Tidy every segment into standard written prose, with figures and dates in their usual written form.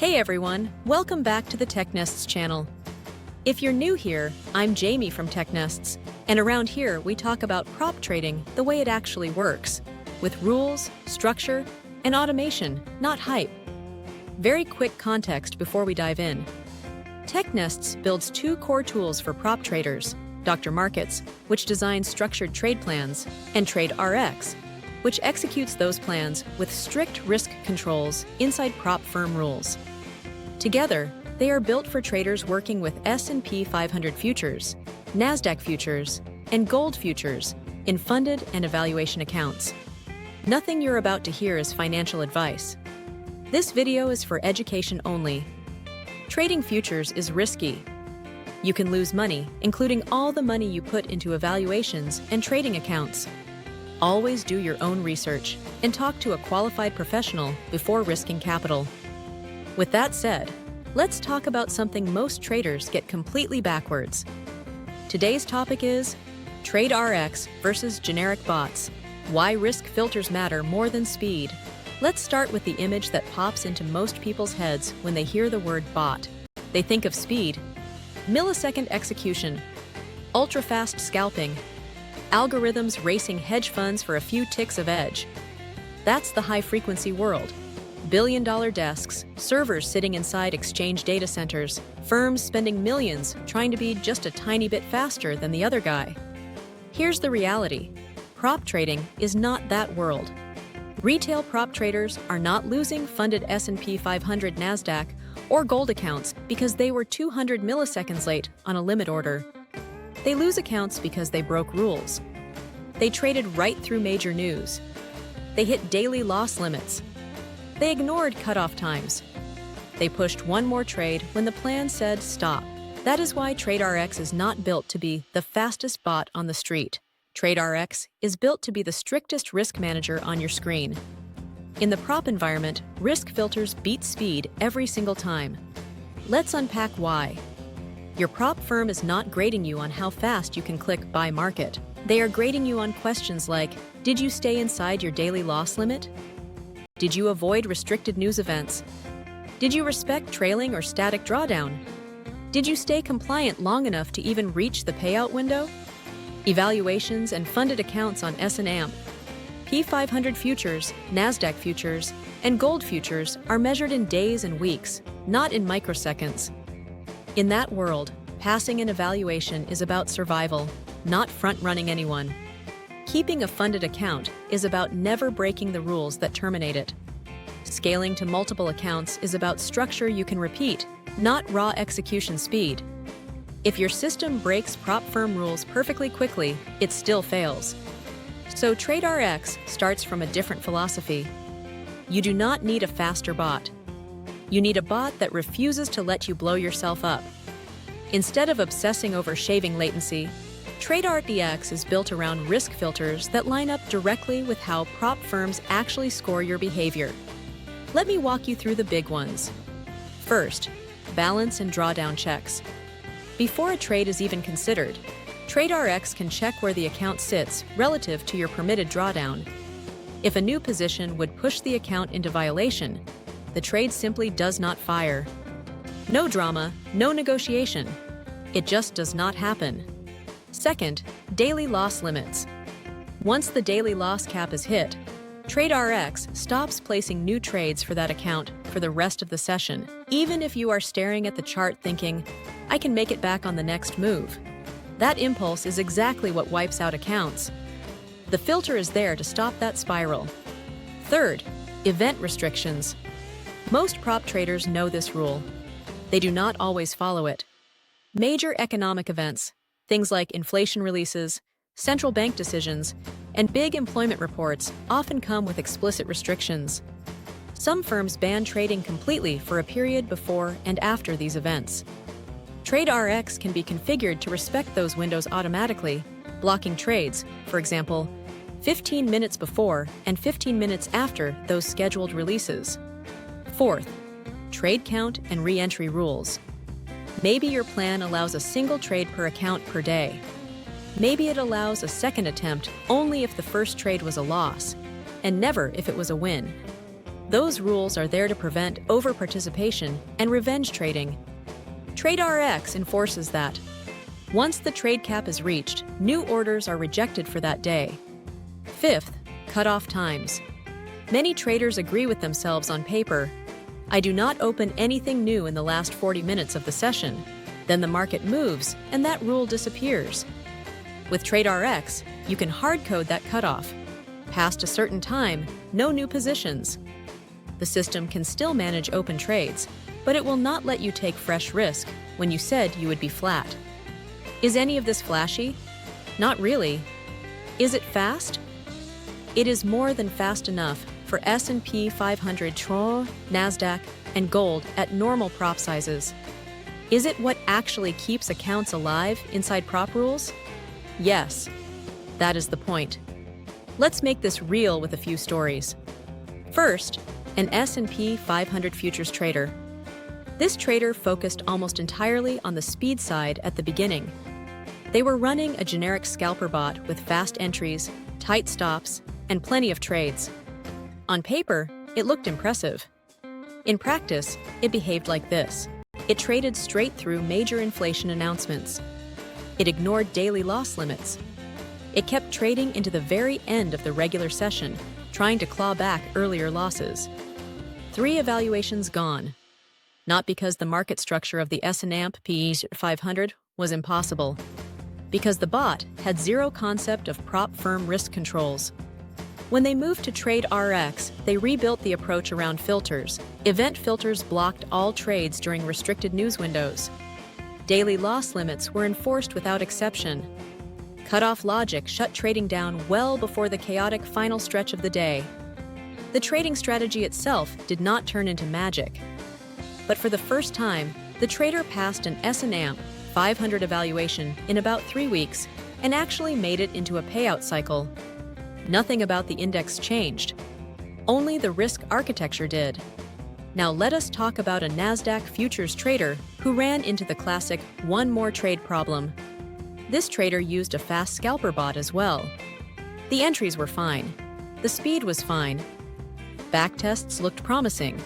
Hey everyone, welcome back to the Technests channel. If you're new here, I'm Jamie from Technests, and around here we talk about prop trading the way it actually works, with rules, structure, and automation, not hype. Very quick context before we dive in. Technests builds two core tools for prop traders, Dr. Markets, which designs structured trade plans, and TradeRx, which executes those plans with strict risk controls inside prop firm rules. Together, they are built for traders working with S&P 500 futures, Nasdaq futures, and gold futures in funded and evaluation accounts. Nothing you're about to hear is financial advice. This video is for education only. Trading futures is risky. You can lose money, including all the money you put into evaluations and trading accounts. Always do your own research and talk to a qualified professional before risking capital. With that said, let's talk about something most traders get completely backwards. Today's topic is TradeRx versus generic bots. Why risk filters matter more than speed. Let's start with the image that pops into most people's heads when they hear the word bot. They think of speed, millisecond execution, ultra-fast scalping, algorithms racing hedge funds for a few ticks of edge. That's the high-frequency world. Billion-dollar desks, servers sitting inside exchange data centers, firms spending millions trying to be just a tiny bit faster than the other guy. Here's the reality. Prop trading is not that world. Retail prop traders are not losing funded S&P 500 Nasdaq or gold accounts because they were 200 milliseconds late on a limit order. They lose accounts because they broke rules. They traded right through major news. They hit daily loss limits. They ignored cutoff times. They pushed one more trade when the plan said stop. That is why TradeRx is not built to be the fastest bot on the street. TradeRx is built to be the strictest risk manager on your screen. In the prop environment, risk filters beat speed every single time. Let's unpack why. Your prop firm is not grading you on how fast you can click buy market. They are grading you on questions like, did you stay inside your daily loss limit? Did you avoid restricted news events? Did you respect trailing or static drawdown? Did you stay compliant long enough to even reach the payout window? Evaluations and funded accounts on S&P 500 futures, Nasdaq futures, and gold futures are measured in days and weeks, not in microseconds. In that world, passing an evaluation is about survival, not front-running anyone. Keeping a funded account is about never breaking the rules that terminate it. Scaling to multiple accounts is about structure you can repeat, not raw execution speed. If your system breaks prop firm rules perfectly quickly, it still fails. So TradeRx starts from a different philosophy. You do not need a faster bot. You need a bot that refuses to let you blow yourself up. Instead of obsessing over shaving latency, TradeRx is built around risk filters that line up directly with how prop firms actually score your behavior. Let me walk you through the big ones. First, balance and drawdown checks. Before a trade is even considered, TradeRx can check where the account sits relative to your permitted drawdown. If a new position would push the account into violation, the trade simply does not fire. No drama, no negotiation. It just does not happen. Second, daily loss limits. Once the daily loss cap is hit, TradeRx stops placing new trades for that account for the rest of the session, even if you are staring at the chart thinking, I can make it back on the next move. That impulse is exactly what wipes out accounts. The filter is there to stop that spiral. Third, event restrictions. Most prop traders know this rule. They do not always follow it. Major economic events, things like inflation releases, central bank decisions, and big employment reports often come with explicit restrictions. Some firms ban trading completely for a period before and after these events. TradeRx can be configured to respect those windows automatically, blocking trades, for example, 15 minutes before and 15 minutes after those scheduled releases. Fourth, trade count and re-entry rules. Maybe your plan allows a single trade per account per day. Maybe it allows a second attempt only if the first trade was a loss, and never if it was a win. Those rules are there to prevent over-participation and revenge trading. TradeRx enforces that. Once the trade cap is reached, new orders are rejected for that day. Fifth, cutoff times. Many traders agree with themselves on paper. I do not open anything new in the last 40 minutes of the session. Then the market moves, and that rule disappears. With TradeRx, you can hard-code that cutoff. Past a certain time, no new positions. The system can still manage open trades, but it will not let you take fresh risk when you said you would be flat. Is any of this flashy? Not really. Is it fast? It is more than fast enough for S&P 500, Nasdaq, and gold at normal prop sizes. Is it what actually keeps accounts alive inside prop rules? Yes. That is the point. Let's make this real with a few stories. First, an S&P 500 futures trader. This trader focused almost entirely on the speed side at the beginning. They were running a generic scalper bot with fast entries, tight stops, and plenty of trades. On paper, it looked impressive. In practice, it behaved like this. It traded straight through major inflation announcements. It ignored daily loss limits. It kept trading into the very end of the regular session, trying to claw back earlier losses. 3 evaluations gone. Not because the market structure of the S&P 500 was impossible, because the bot had zero concept of prop firm risk controls. When they moved to TradeRx, they rebuilt the approach around filters. Event filters blocked all trades during restricted news windows. Daily loss limits were enforced without exception. Cutoff logic shut trading down well before the chaotic final stretch of the day. The trading strategy itself did not turn into magic. But for the first time, the trader passed an S&P 500 evaluation in about 3 weeks and actually made it into a payout cycle. Nothing about the index changed. Only the risk architecture did. Now let us talk about a Nasdaq futures trader who ran into the classic one more trade problem. This trader used a fast scalper bot as well. The entries were fine. The speed was fine. Backtests looked promising.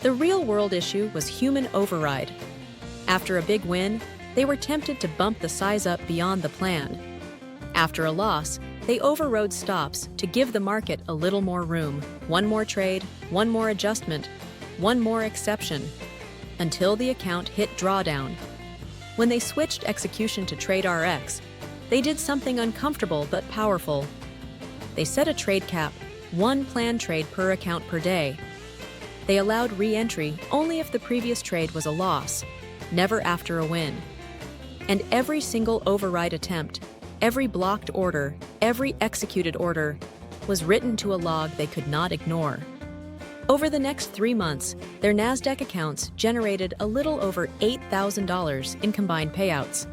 The real-world issue was human override. After a big win, they were tempted to bump the size up beyond the plan. After a loss, they overrode stops to give the market a little more room. One more trade, one more adjustment, one more exception, until the account hit drawdown. When they switched execution to TradeRx, they did something uncomfortable but powerful. They set a trade cap, 1 planned trade per account per day. They allowed re-entry only if the previous trade was a loss, never after a win. And every single override attempt, every blocked order, every executed order, was written to a log they could not ignore. Over the next 3 months, their Nasdaq accounts generated a little over $8,000 in combined payouts.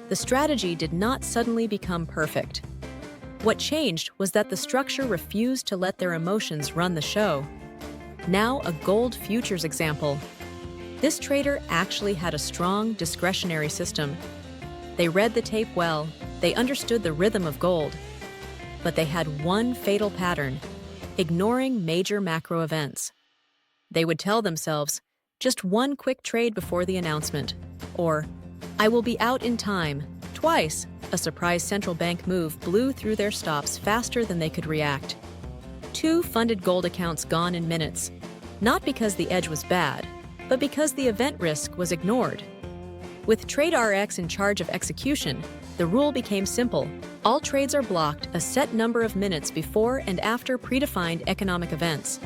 The strategy did not suddenly become perfect. What changed was that the structure refused to let their emotions run the show. Now a gold futures example. This trader actually had a strong discretionary system. They read the tape well, they understood the rhythm of gold. But they had one fatal pattern: ignoring major macro events. They would tell themselves, just one quick trade before the announcement, or, I will be out in time. Twice, a surprise central bank move blew through their stops faster than they could react. 2 funded gold accounts gone in minutes, not because the edge was bad, but because the event risk was ignored. With TradeRx in charge of execution, the rule became simple. All trades are blocked a set number of minutes before and after predefined economic events.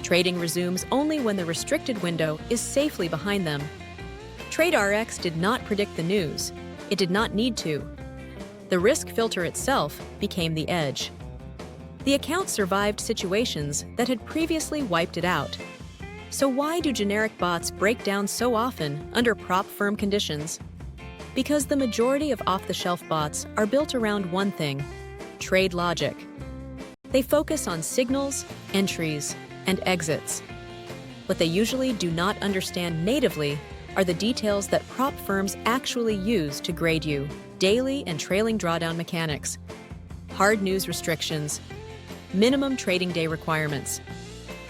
Trading resumes only when the restricted window is safely behind them. TradeRx did not predict the news. It did not need to. The risk filter itself became the edge. The account survived situations that had previously wiped it out. So why do generic bots break down so often under prop firm conditions? Because the majority of off-the-shelf bots are built around one thing: trade logic. They focus on signals, entries, and exits. What they usually do not understand natively are the details that prop firms actually use to grade you: daily and trailing drawdown mechanics, hard news restrictions, minimum trading day requirements,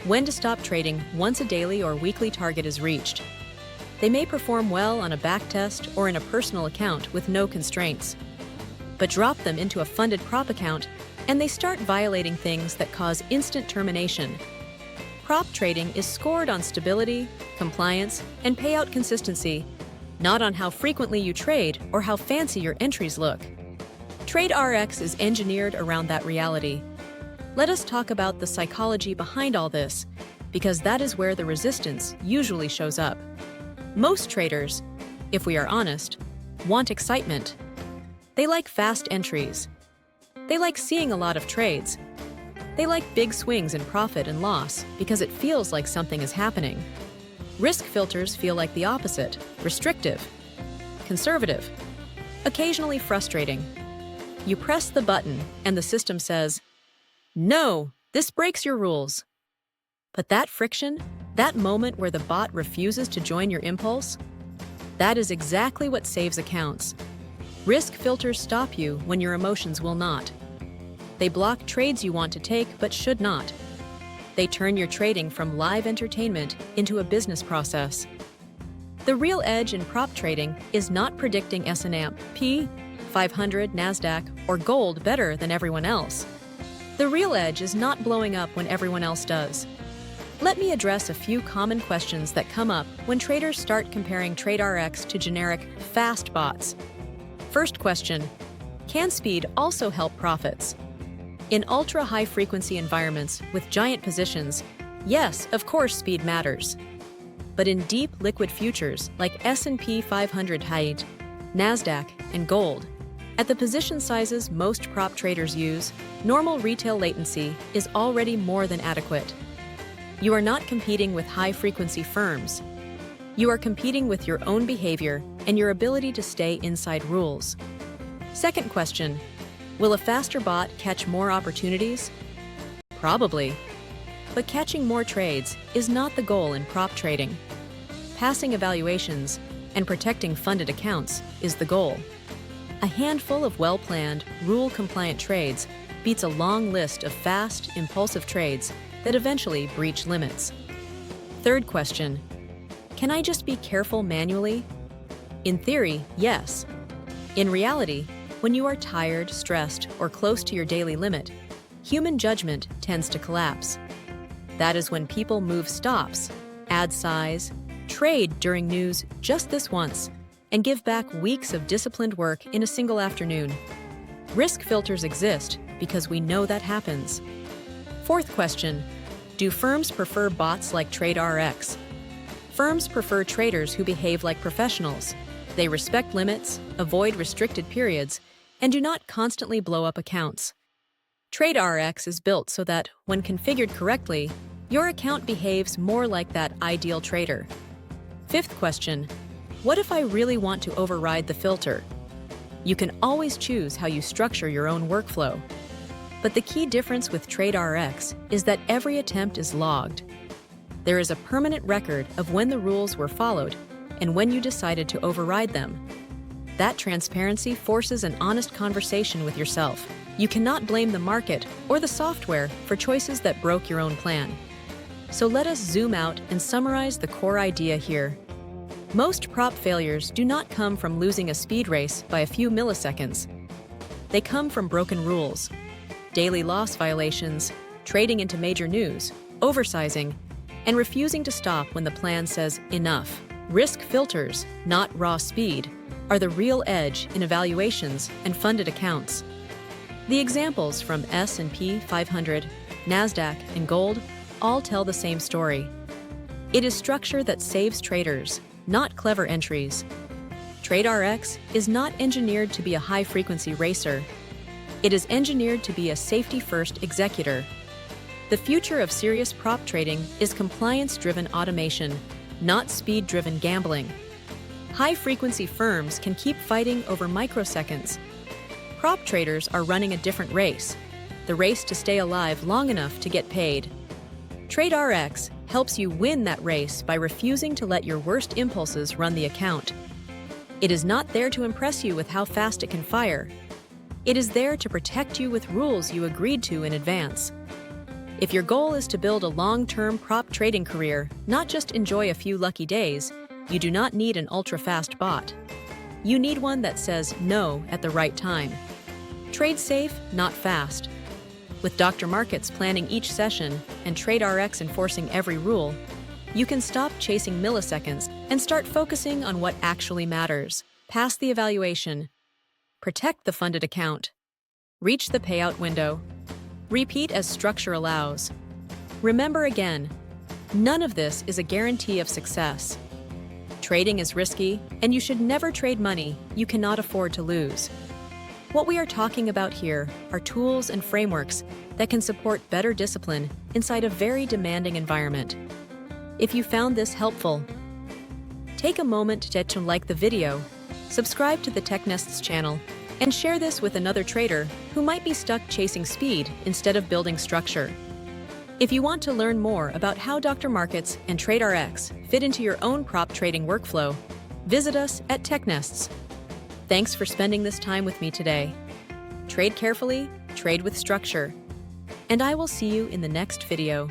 when to stop trading once a daily or weekly target is reached. They may perform well on a backtest or in a personal account with no constraints. But drop them into a funded prop account, and they start violating things that cause instant termination. Prop trading is scored on stability, compliance, and payout consistency, not on how frequently you trade or how fancy your entries look. TradeRx is engineered around that reality. Let us talk about the psychology behind all this, because that is where the resistance usually shows up. Most traders, if we are honest, want excitement. They like fast entries. They like seeing a lot of trades. They like big swings in profit and loss because it feels like something is happening. Risk filters feel like the opposite: restrictive, conservative, occasionally frustrating. You press the button and the system says, "No, this breaks your rules." But that friction, that moment where the bot refuses to join your impulse, that is exactly what saves accounts. Risk filters stop you when your emotions will not. They block trades you want to take but should not. They turn your trading from live entertainment into a business process. The real edge in prop trading is not predicting S&P 500, Nasdaq, or gold better than everyone else. The real edge is not blowing up when everyone else does. Let me address a few common questions that come up when traders start comparing TradeRx to generic fast bots. First question: can speed also help profits? In ultra-high-frequency environments with giant positions, yes, of course speed matters. But in deep liquid futures like S&P 500 height, Nasdaq, and gold, at the position sizes most prop traders use, normal retail latency is already more than adequate. You are not competing with high-frequency firms. You are competing with your own behavior and your ability to stay inside rules. Second question: will a faster bot catch more opportunities? Probably. But catching more trades is not the goal in prop trading. Passing evaluations and protecting funded accounts is the goal. A handful of well-planned, rule-compliant trades beats a long list of fast, impulsive trades that eventually breach limits. Third question: can I just be careful manually? In theory, yes. In reality, when you are tired, stressed, or close to your daily limit, human judgment tends to collapse. That is when people move stops, add size, trade during news just this once, and give back weeks of disciplined work in a single afternoon. Risk filters exist because we know that happens. Fourth question: do firms prefer bots like TradeRx? Firms prefer traders who behave like professionals. They respect limits, avoid restricted periods, and do not constantly blow up accounts. TradeRx is built so that, when configured correctly, your account behaves more like that ideal trader. Fifth question: what if I really want to override the filter? You can always choose how you structure your own workflow. But the key difference with TradeRx is that every attempt is logged. There is a permanent record of when the rules were followed and when you decided to override them. That transparency forces an honest conversation with yourself. You cannot blame the market or the software for choices that broke your own plan. So let us zoom out and summarize the core idea here. Most prop failures do not come from losing a speed race by a few milliseconds. They come from broken rules, daily loss violations, trading into major news, oversizing, and refusing to stop when the plan says enough. Risk filters, not raw speed, are the real edge in evaluations and funded accounts. The examples from S&P 500, Nasdaq, and gold all tell the same story. It is structure that saves traders, not clever entries. TradeRx is not engineered to be a high-frequency racer. It is engineered to be a safety-first executor. The future of serious prop trading is compliance-driven automation, not speed-driven gambling. High-frequency firms can keep fighting over microseconds. Prop traders are running a different race, the race to stay alive long enough to get paid. TradeRx helps you win that race by refusing to let your worst impulses run the account. It is not there to impress you with how fast it can fire. It is there to protect you with rules you agreed to in advance. If your goal is to build a long-term prop trading career, not just enjoy a few lucky days, you do not need an ultra-fast bot. You need one that says no at the right time. Trade safe, not fast. With Dr. Markets planning each session and TradeRx enforcing every rule, you can stop chasing milliseconds and start focusing on what actually matters. Pass the evaluation. Protect the funded account. Reach the payout window. Repeat as structure allows. Remember again, none of this is a guarantee of success. Trading is risky, and you should never trade money you cannot afford to lose. What we are talking about here are tools and frameworks that can support better discipline inside a very demanding environment. If you found this helpful, take a moment to like the video, subscribe to the Technests channel, and share this with another trader who might be stuck chasing speed instead of building structure. If you want to learn more about how Dr. Markets and TradeRx fit into your own prop trading workflow, visit us at Technests. Thanks for spending this time with me today. Trade carefully, trade with structure, and I will see you in the next video.